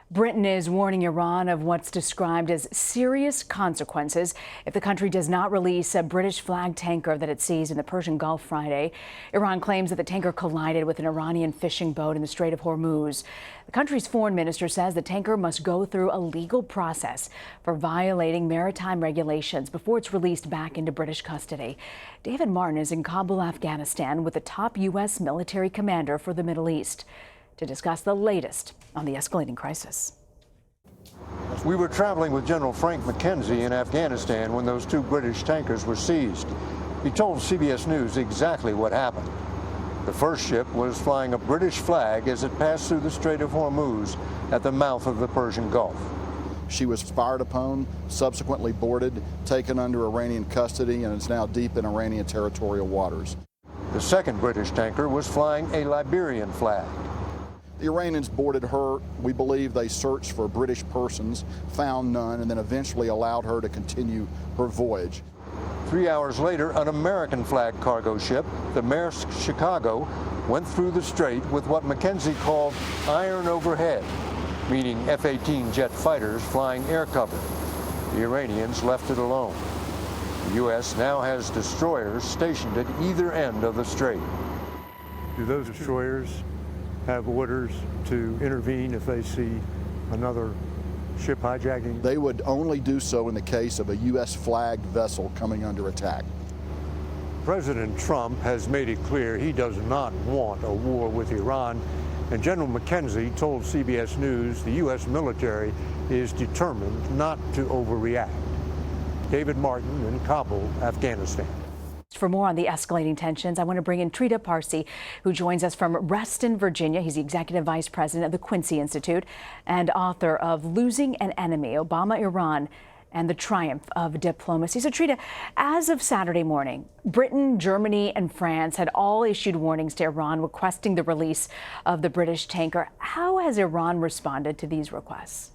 Britain is warning Iran of what's described as serious consequences if the country does not release a British flag tanker that it seized in the Persian Gulf Friday. Iran claims that the tanker collided with an Iranian fishing boat in the Strait of Hormuz. The country's foreign minister says the tanker must go through a legal process for violating maritime regulations before it's released back into British custody. David Martin is in Kabul, Afghanistan, with the top U.S. military commander for the Middle East to discuss the latest on the escalating crisis. We were traveling with General Frank McKenzie in Afghanistan when those two British tankers were seized. He told CBS News exactly what happened. The first ship was flying a British flag as it passed through the Strait of Hormuz at the mouth of the Persian Gulf. She was fired upon, subsequently boarded, taken under Iranian custody, and is now deep in Iranian territorial waters. The second British tanker was flying a Liberian flag. The Iranians boarded her. We believe they searched for British persons, found none, and then eventually allowed her to continue her voyage. 3 hours later, an American flag cargo ship, the Maersk Chicago, went through the strait with what McKenzie called iron overhead, meaning F-18 jet fighters flying air cover. The Iranians left it alone. The U.S. now has destroyers stationed at either end of the strait. Do those destroyers have orders to intervene if they see another ship hijacking? They would only do so in the case of a U.S. flagged vessel coming under attack. President Trump has made it clear he does not want a war with Iran, and General McKenzie told CBS News the U.S. military is determined not to overreact. David Martin in Kabul, Afghanistan. For more on the escalating tensions, I want to bring in Trita Parsi, who joins us from Reston, Virginia. He's the executive vice president of the Quincy Institute and author of Losing an Enemy, Obama, Iran, and the Triumph of Diplomacy. So, Trita, as of Saturday morning, Britain, Germany, and France had all issued warnings to Iran requesting the release of the British tanker. How has Iran responded to these requests?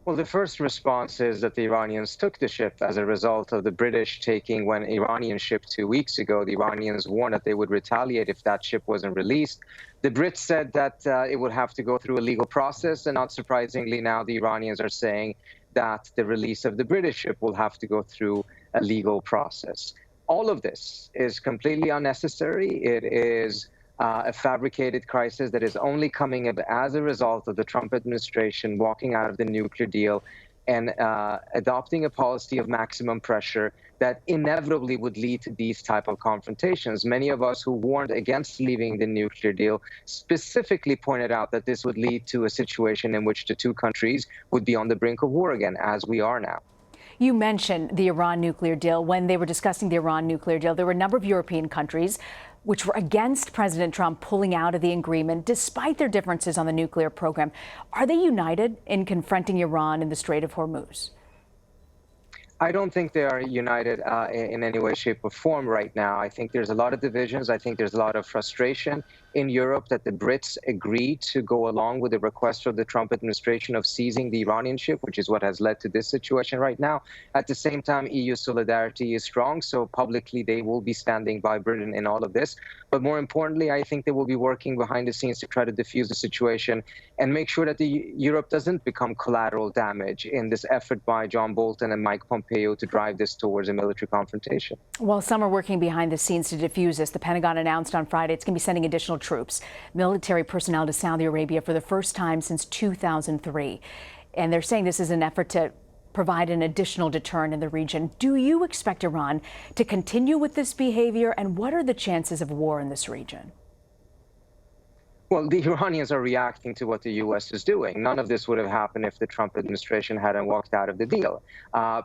Well, the first response is that the Iranians took the ship as a result of the British taking one Iranian ship 2 weeks ago. The Iranians warned that they would retaliate if that ship wasn't released. The Brits said that it would have to go through a legal process, and not surprisingly now the Iranians are saying that the release of the British ship will have to go through a legal process. All of this is completely unnecessary. It is a fabricated crisis that is only coming as a result of the Trump administration walking out of the nuclear deal and adopting a policy of maximum pressure that inevitably would lead to these type of confrontations. Many of us who warned against leaving the nuclear deal specifically pointed out that this would lead to a situation in which the two countries would be on the brink of war again, as we are now. You mentioned the Iran nuclear deal. When they were discussing the Iran nuclear deal, there were a number of European countries which were against President Trump pulling out of the agreement, despite their differences on the nuclear program. Are they united in confronting Iran in the Strait of Hormuz? I don't think they are united in any way, shape, or form right now. I think there's a lot of divisions. I think there's a lot of frustration in Europe that the Brits agreed to go along with the request of the Trump administration of seizing the Iranian ship, which is what has led to this situation right now. At the same time, EU solidarity is strong, so publicly they will be standing by Britain in all of this. But more importantly, I think they will be working behind the scenes to try to diffuse the situation and make sure that Europe doesn't become collateral damage in this effort by John Bolton and Mike Pompeo to drive this towards a military confrontation. Well, some are working behind the scenes to diffuse this. The Pentagon announced on Friday it's going to be sending additional troops, military personnel to Saudi Arabia for the first time since 2003. And they're saying this is an effort to provide an additional deterrent in the region. Do you expect Iran to continue with this behavior? And what are the chances of war in this region? Well, the Iranians are reacting to what the U.S. is doing. None of this would have happened if the Trump administration hadn't walked out of the deal.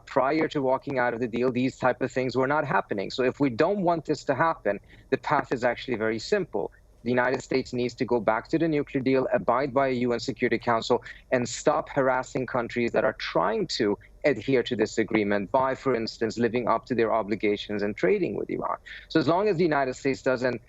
Prior to walking out of the deal, these type of things were not happening. So if we don't want this to happen, the path is actually very simple. The United States needs to go back to the nuclear deal, abide by a UN Security Council, and stop harassing countries that are trying to adhere to this agreement by, for instance, living up to their obligations and trading with Iran. So as long as the United States doesn't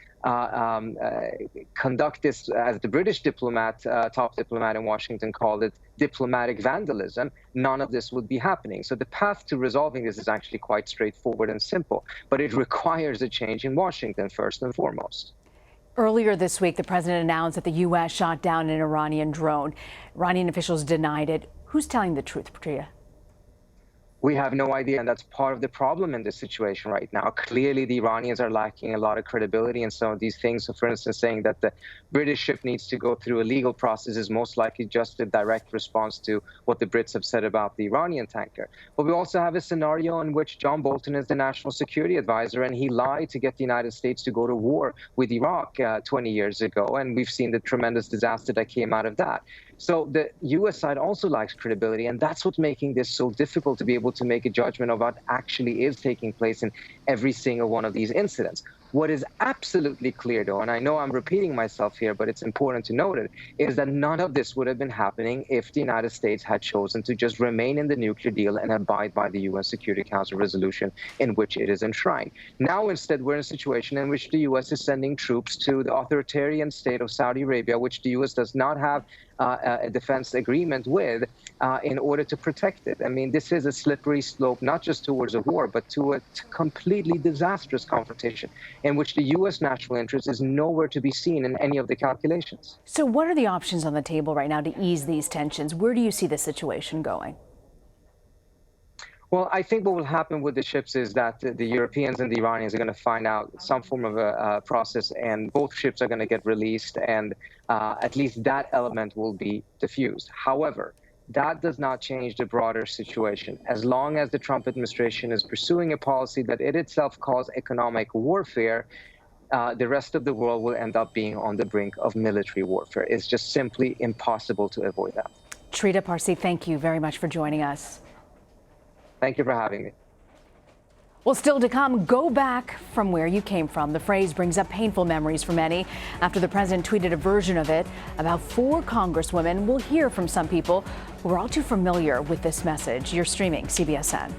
conduct this, as the British diplomat, top diplomat in Washington called it, diplomatic vandalism, none of this would be happening. So the path to resolving this is actually quite straightforward and simple, but it requires a change in Washington first and foremost. Earlier this week, the president announced that the U.S. shot down an Iranian drone. Iranian officials denied it. Who's telling the truth, Trita? We have no idea, and that's part of the problem in this situation right now. Clearly, the Iranians are lacking a lot of credibility in some of these things. So, for instance, saying that the British ship needs to go through a legal process is most likely just a direct response to what the Brits have said about the Iranian tanker. But we also have a scenario in which John Bolton is the national security advisor, and he lied to get the United States to go to war with Iraq 20 years ago. And we've seen the tremendous disaster that came out of that. So the U.S. side also lacks credibility, and that's what's making this so difficult to be able to make a judgment of what actually is taking place in every single one of these incidents. What is absolutely clear, though, and I know I'm repeating myself here, but it's important to note it, is that none of this would have been happening if the United States had chosen to just remain in the nuclear deal and abide by the UN Security Council resolution in which it is enshrined. Now, instead, we're in a situation in which the U.S. is sending troops to the authoritarian state of Saudi Arabia, which the U.S. does not have a defense agreement with, in order to protect it. I mean, this is a slippery slope, not just towards a war, but to a completely disastrous confrontation in which the U.S. national interest is nowhere to be seen in any of the calculations. So what are the options on the table right now to ease these tensions? Where do you see the situation going? Well, I think what will happen with the ships is that the Europeans and the Iranians are going to find out some form of a process, and both ships are going to get released, and at least that element will be diffused. However, that does not change the broader situation. As long as the Trump administration is pursuing a policy that it itself calls economic warfare, the rest of the world will end up being on the brink of military warfare. It's just simply impossible to avoid that. Trita Parsi, thank you very much for joining us. Thank you for having me. Well, still to come, go back from where you came from. The phrase brings up painful memories for many after the president tweeted a version of it about 4 congresswomen. We'll hear from some people who are all too familiar with this message. You're streaming CBSN.